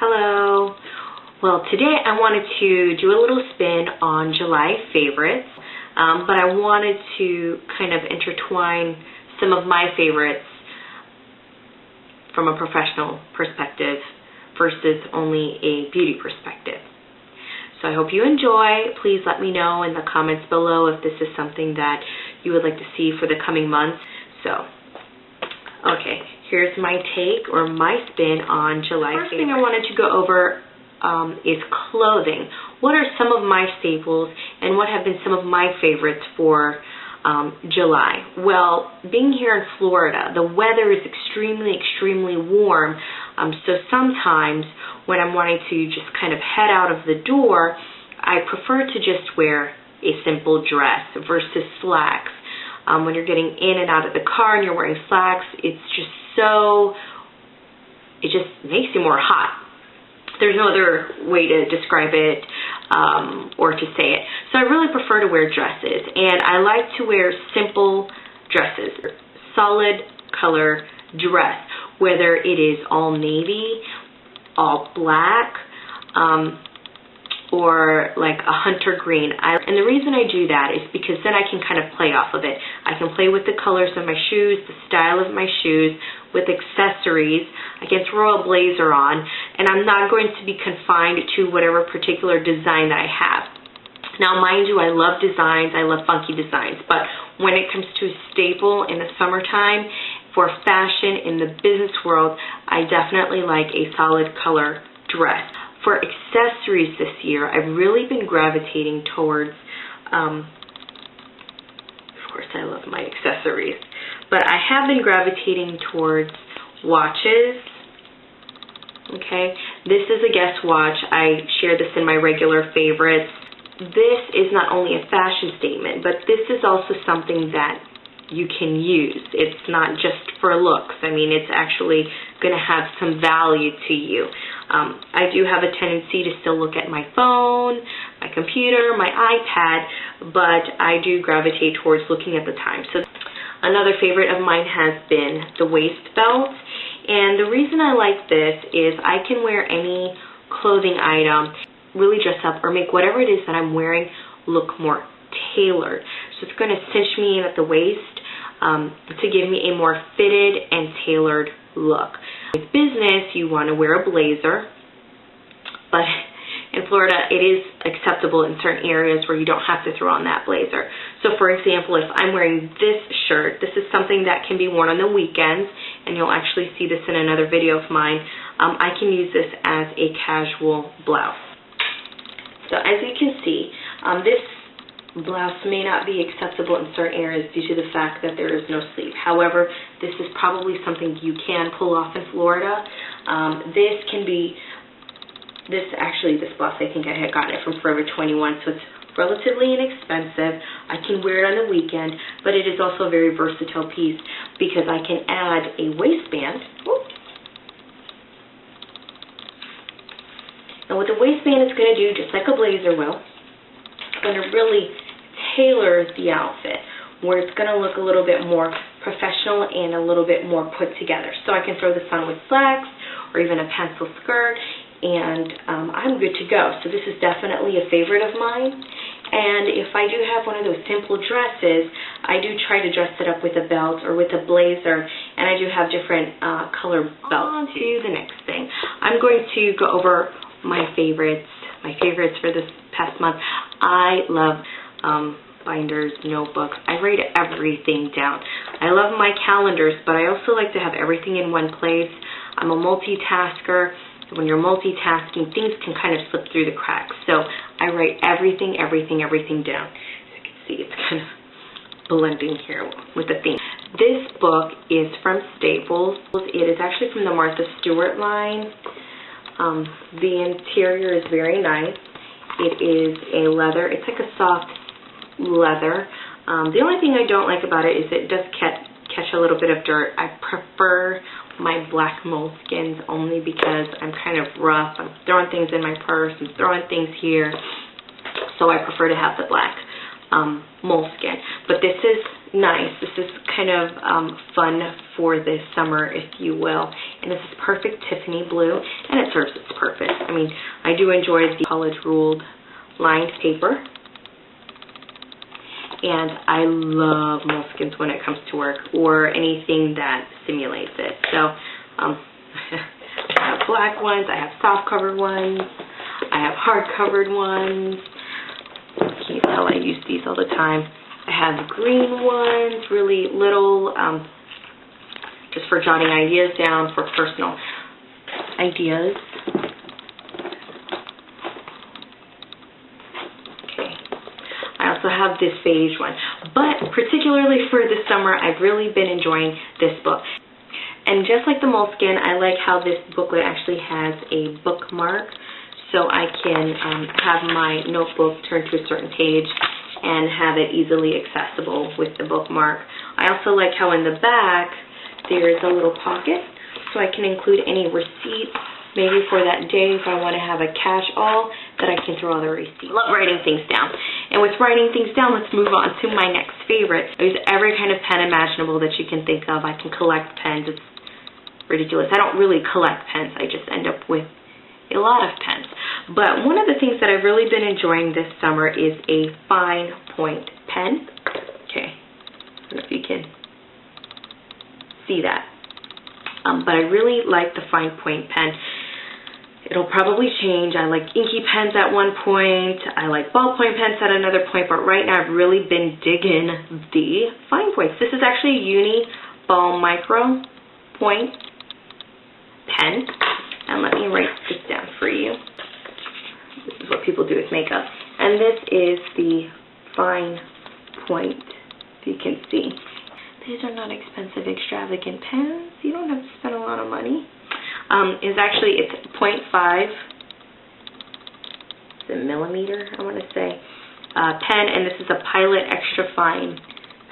Hello. Well, today I wanted to do a little spin on July favorites, but I wanted to kind of intertwine some of my favorites from a professional perspective versus only a beauty perspective. So I hope you enjoy. Please let me know in the comments below if this is something that you would like to see for the coming months. So, okay, here's my take or my spin on July favorites. First thing I wanted to go over is clothing. What are some of my staples and what have been some of my favorites for July? Well, being here in Florida, the weather is extremely warm, so sometimes when I'm wanting to just kind of head out of the door, I prefer to just wear a simple dress versus slacks. When you're getting in and out of the car and you're wearing slacks, it just makes you more hot. There's no other way to describe it or to say it. So I really prefer to wear dresses, and I like to wear simple dresses, solid color dress, whether it is all navy, all black, or like a hunter green. And the reason I do that is because then I can kind of play off of it. I can play with the colors of my shoes, the style of my shoes, with accessories. I can throw a blazer on, and I'm not going to be confined to whatever particular design that I have. Now, mind you, I love designs, I love funky designs, but when it comes to a staple in the summertime, for fashion in the business world, I definitely like a solid color dress. For accessories this year, I've really been gravitating towards, of course I love my accessories, but I have been gravitating towards watches. Okay, this is a Guess watch. I share this in my regular favorites. This is not only a fashion statement, but this is also something that you can use. It's not just for looks. I mean, it's actually going to have some value to you. I do have a tendency to still look at my phone, my computer, my iPad, but I do gravitate towards looking at the time. So another favorite of mine has been the waist belt, and the reason I like this is I can wear any clothing item, really dress up, or make whatever it is that I'm wearing look more tailored. So it's going to cinch me in at the waist to give me a more fitted and tailored look. With business, you want to wear a blazer, but in Florida, it is acceptable in certain areas where you don't have to throw on that blazer. So for example, if I'm wearing this shirt, this is something that can be worn on the weekends, and you'll actually see this in another video of mine. I can use this as a casual blouse. So as you can see, this blouse may not be acceptable in certain areas due to the fact that there is no sleeve. However, this is probably something you can pull off in Florida. This blouse, I think I had gotten it from Forever 21, so it's relatively inexpensive. I can wear it on the weekend, but it is also a very versatile piece because I can add a waistband. And what the waistband is going to do, just like a blazer will, it's going to really tailor the outfit where it's going to look a little bit more professional and a little bit more put together. So I can throw this on with slacks or even a pencil skirt, and I'm good to go. So this is definitely a favorite of mine. And if I do have one of those simple dresses, I do try to dress it up with a belt or with a blazer, and I do have different color belts. On to the next thing. I'm going to go over my favorites for this past month. I love binders, notebooks. I write everything down. I love my calendars, but I also like to have everything in one place. I'm a multitasker. When you're multitasking, things can kind of slip through the cracks. So I write everything down. As you can see, it's kind of blending here with the theme. This book is from Staples. It is actually from the Martha Stewart line. The interior is very nice. It is a leather. It's like a soft leather. The only thing I don't like about it is it does catch a little bit of dirt. I prefer my black moleskins only because I'm kind of rough. I'm throwing things in my purse. I'm throwing things here. So I prefer to have the black moleskin. But this is nice. This is kind of fun for this summer, if you will. And this is perfect Tiffany blue, and it serves its purpose. I mean, I do enjoy the college ruled lined paper, and I love moleskins when it comes to work, or anything that simulates it. So I have black ones, I have soft covered ones, I have hard covered ones. Can you tell I use these all the time? I have green ones, really little, just for jotting ideas down for personal ideas. Okay. I also have this beige one. But particularly for the summer, I've really been enjoying this book. And just like the moleskin, I like how this booklet actually has a bookmark, so I can have my notebook turn to a certain page and have it easily accessible with the bookmark. I also like how in the back there is a little pocket, so I can include any receipts, maybe for that day if I want to have a catch-all, that I can throw all the receipts. I love writing things down. And with writing things down, let's move on to my next favorite. I use every kind of pen imaginable that you can think of. I can collect pens. It's ridiculous. I don't really collect pens. I just end up with a lot of pens. But one of the things that I've really been enjoying this summer is a fine point pen. Okay, I don't know if you can see that. But I really like the fine point pen. It'll probably change. I like inky pens at one point. I like ballpoint pens at another point. But right now I've really been digging the fine points. This is actually a Uni Ball Micro Point pen. And let me write this down for you. This is what people do with makeup. And this is the fine point, you can see. These are not expensive, extravagant pens. You don't have to spend a lot of money. It's 0.5, it's a millimeter, I want to say, pen, and this is a Pilot Extra Fine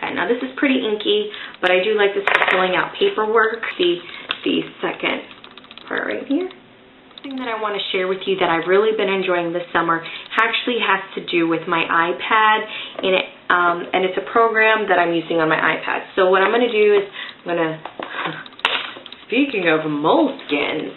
pen. Now this is pretty inky, but I do like this for filling out paperwork. The second part right here. The thing that I want to share with you that I've really been enjoying this summer actually has to do with my iPad, and it's a program that I'm using on my iPad. So what I'm going to do is speaking of moleskins,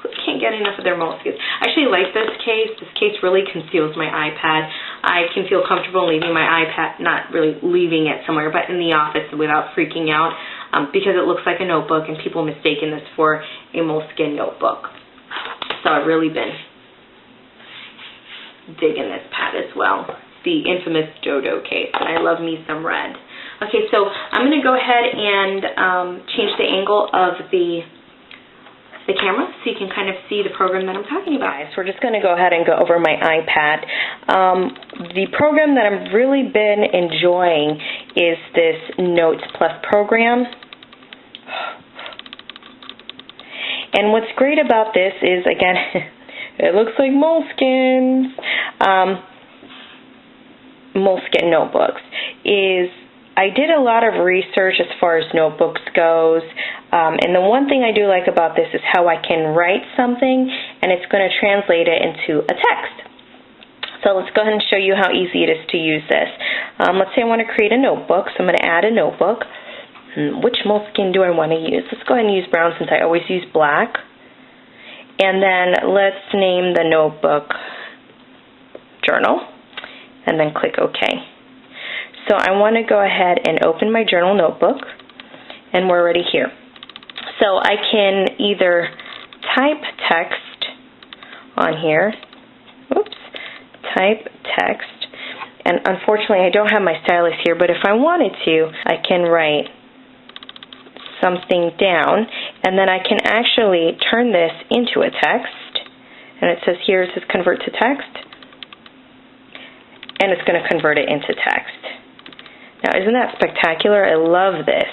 who can't get enough of their moleskins? I actually like this case. This case really conceals my iPad. I can feel comfortable leaving my iPad, not really leaving it somewhere, but in the office without freaking out. Because it looks like a notebook and people mistaken this for a moleskin notebook. So I've really been digging this pad as well. The infamous Dodo case. And I love me some red. Okay, so I'm going to go ahead and change the angle of the camera so you can kind of see the program that I'm talking about. So we're just going to go ahead and go over my iPad. The program that I've really been enjoying is this Notes Plus program. And what's great about this is, again, it looks like moleskins. Moleskin notebooks. I did a lot of research as far as notebooks goes, and the one thing I do like about this is how I can write something and it's going to translate it into a text. So let's go ahead and show you how easy it is to use this. Let's say I want to create a notebook, so I'm going to add a notebook. Which moleskin do I want to use? Let's go ahead and use brown since I always use black. And then let's name the notebook Journal, and then click OK. So I want to go ahead and open my journal notebook, and we're already here. So I can either type text on here, type text, and unfortunately I don't have my stylus here, but if I wanted to, I can write something down, and then I can actually turn this into a text, and it says here, it says convert to text, and it's going to convert it into text. Now, isn't that spectacular? I love this.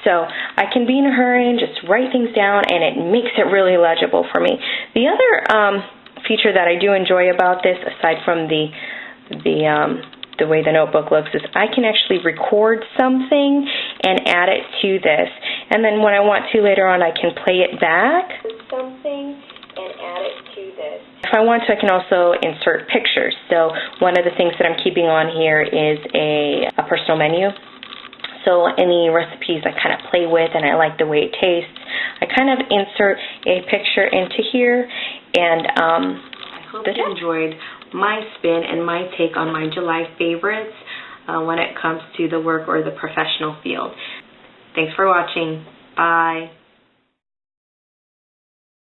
So I can be in a hurry and just write things down, and it makes it really legible for me. The other feature that I do enjoy about this, aside from the way the notebook looks, is I can actually record something and add it to this. And then when I want to later on, I can play it back. Something and add it to this. If I want to, I can also insert pictures. So one of the things that I'm keeping on here is a personal menu. So any recipes I kind of play with and I like the way it tastes, I kind of insert a picture into here. And I hope you enjoyed my spin and my take on my July favorites when it comes to the work or the professional field. Thanks for watching. Bye.